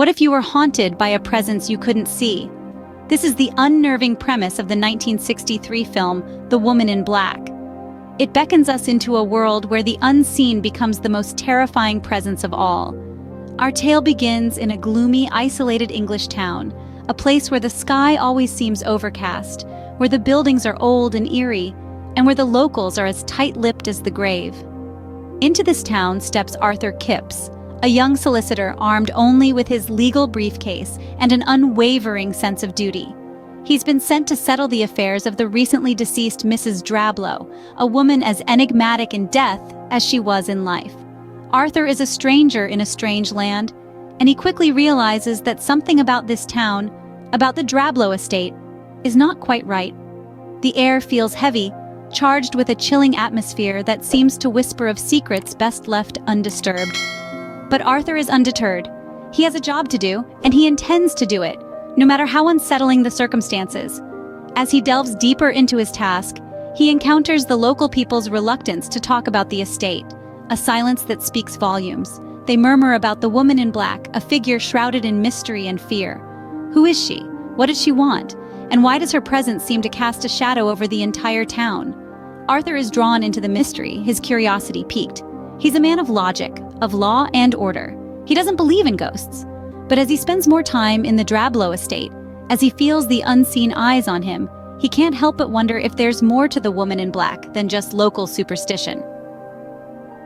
What if you were haunted by a presence you couldn't see? This is the unnerving premise of the 1963 film, The Woman in Black. It beckons us into a world where the unseen becomes the most terrifying presence of all. Our tale begins in a gloomy, isolated English town, a place where the sky always seems overcast, where the buildings are old and eerie, and where the locals are as tight-lipped as the grave. Into this town steps Arthur Kipps, a young solicitor armed only with his legal briefcase and an unwavering sense of duty. He's been sent to settle the affairs of the recently deceased Mrs. Drablow, a woman as enigmatic in death as she was in life. Arthur is a stranger in a strange land, and he quickly realizes that something about this town, about the Drablow estate, is not quite right. The air feels heavy, charged with a chilling atmosphere that seems to whisper of secrets best left undisturbed. But Arthur is undeterred. He has a job to do, and he intends to do it, no matter how unsettling the circumstances. As he delves deeper into his task, he encounters the local people's reluctance to talk about the estate, a silence that speaks volumes. They murmur about the woman in black, a figure shrouded in mystery and fear. Who is she? What does she want? And why does her presence seem to cast a shadow over the entire town? Arthur is drawn into the mystery, his curiosity piqued. He's a man of logic, of law and order. He doesn't believe in ghosts. But as he spends more time in the Drablow estate, as he feels the unseen eyes on him, he can't help but wonder if there's more to the woman in black than just local superstition.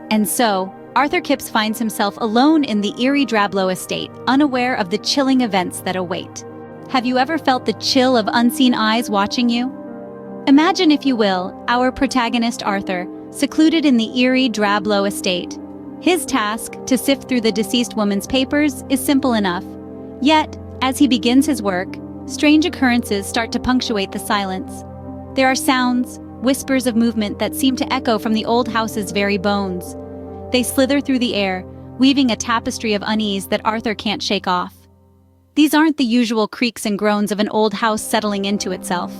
And so, Arthur Kipps finds himself alone in the Eerie Drablow estate, unaware of the chilling events that await. Have you ever felt the chill of unseen eyes watching you? Imagine, if you will, our protagonist Arthur, secluded in the Eerie Drablow estate. His task, to sift through the deceased woman's papers, is simple enough. Yet, as he begins his work, strange occurrences start to punctuate the silence. There are sounds, whispers of movement that seem to echo from the old house's very bones. They slither through the air, weaving a tapestry of unease that Arthur can't shake off. These aren't the usual creaks and groans of an old house settling into itself.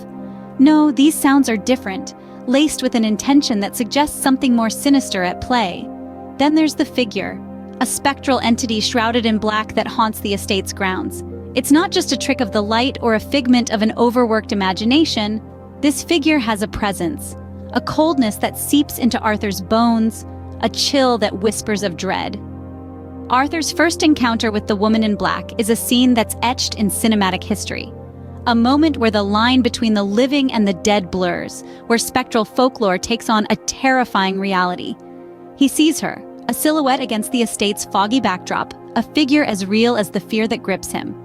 No, these sounds are different, laced with an intention that suggests something more sinister at play. Then there's the figure, a spectral entity shrouded in black that haunts the estate's grounds. It's not just a trick of the light or a figment of an overworked imagination. This figure has a presence, a coldness that seeps into Arthur's bones, a chill that whispers of dread. Arthur's first encounter with the woman in black is a scene that's etched in cinematic history. A moment where the line between the living and the dead blurs, where spectral folklore takes on a terrifying reality. He sees her, a silhouette against the estate's foggy backdrop, a figure as real as the fear that grips him.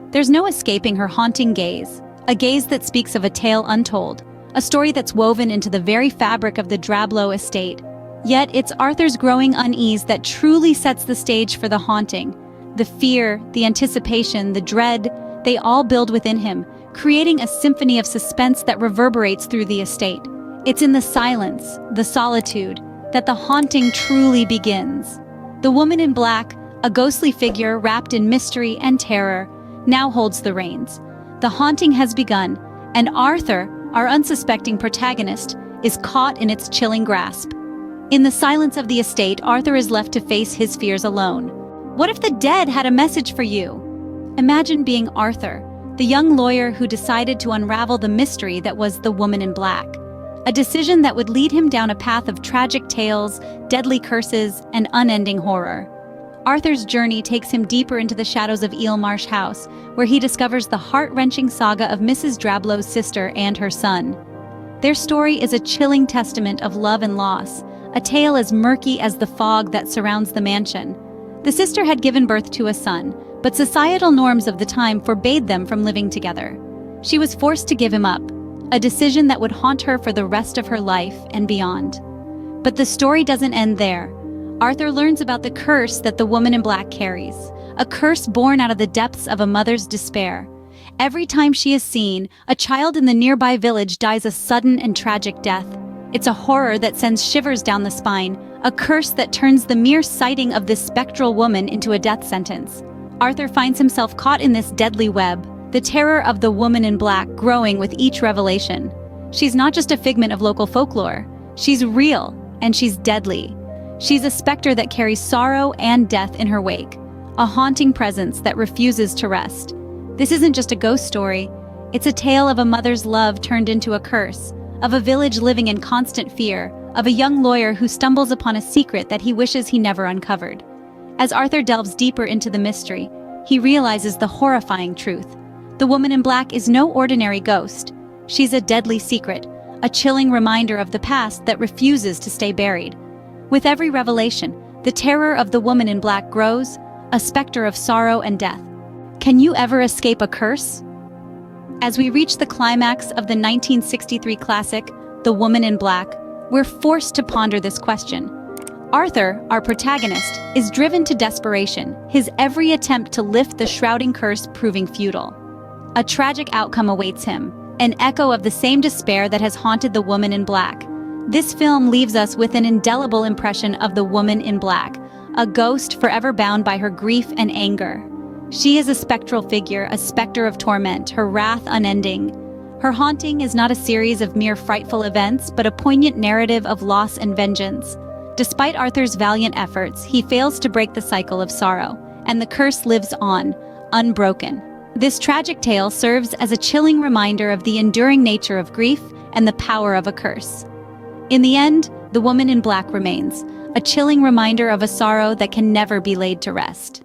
There's no escaping her haunting gaze, a gaze that speaks of a tale untold, a story that's woven into the very fabric of the Drablow estate. Yet it's Arthur's growing unease that truly sets the stage for the haunting. The fear, the anticipation, the dread, they all build within him, creating a symphony of suspense that reverberates through the estate. It's in the silence, the solitude, that the haunting truly begins. The woman in black, a ghostly figure wrapped in mystery and terror, now holds the reins. The haunting has begun, and Arthur, our unsuspecting protagonist, is caught in its chilling grasp. In the silence of the estate, Arthur is left to face his fears alone. What if the dead had a message for you? Imagine being Arthur, the young lawyer who decided to unravel the mystery that was the woman in black. A decision that would lead him down a path of tragic tales, deadly curses, and unending horror. Arthur's journey takes him deeper into the shadows of Eelmarsh House, where he discovers the heart-wrenching saga of Mrs. Drablow's sister and her son. Their story is a chilling testament of love and loss, a tale as murky as the fog that surrounds the mansion. The sister had given birth to a son, but societal norms of the time forbade them from living together. She was forced to give him up, a decision that would haunt her for the rest of her life and beyond. But the story doesn't end there. Arthur learns about the curse that the woman in black carries, a curse born out of the depths of a mother's despair. Every time she is seen, a child in the nearby village dies a sudden and tragic death. It's a horror that sends shivers down the spine, a curse that turns the mere sighting of this spectral woman into a death sentence. Arthur finds himself caught in this deadly web, the terror of the woman in black growing with each revelation. She's not just a figment of local folklore. She's real, and she's deadly. She's a specter that carries sorrow and death in her wake, a haunting presence that refuses to rest. This isn't just a ghost story. It's a tale of a mother's love turned into a curse, of a village living in constant fear, of a young lawyer who stumbles upon a secret that he wishes he never uncovered. As Arthur delves deeper into the mystery, he realizes the horrifying truth. The woman in black is no ordinary ghost. She's a deadly secret, a chilling reminder of the past that refuses to stay buried. With every revelation, the terror of the woman in black grows, a specter of sorrow and death. Can you ever escape a curse? As we reach the climax of the 1963 classic, The Woman in Black, we're forced to ponder this question. Arthur, our protagonist, is driven to desperation, his every attempt to lift the shrouding curse proving futile. A tragic outcome awaits him, an echo of the same despair that has haunted the woman in black. This film leaves us with an indelible impression of the woman in black, a ghost forever bound by her grief and anger. She is a spectral figure, a specter of torment, her wrath unending. Her haunting is not a series of mere frightful events, but a poignant narrative of loss and vengeance. Despite Arthur's valiant efforts, he fails to break the cycle of sorrow, and the curse lives on, unbroken. This tragic tale serves as a chilling reminder of the enduring nature of grief and the power of a curse. In the end, the woman in black remains, a chilling reminder of a sorrow that can never be laid to rest.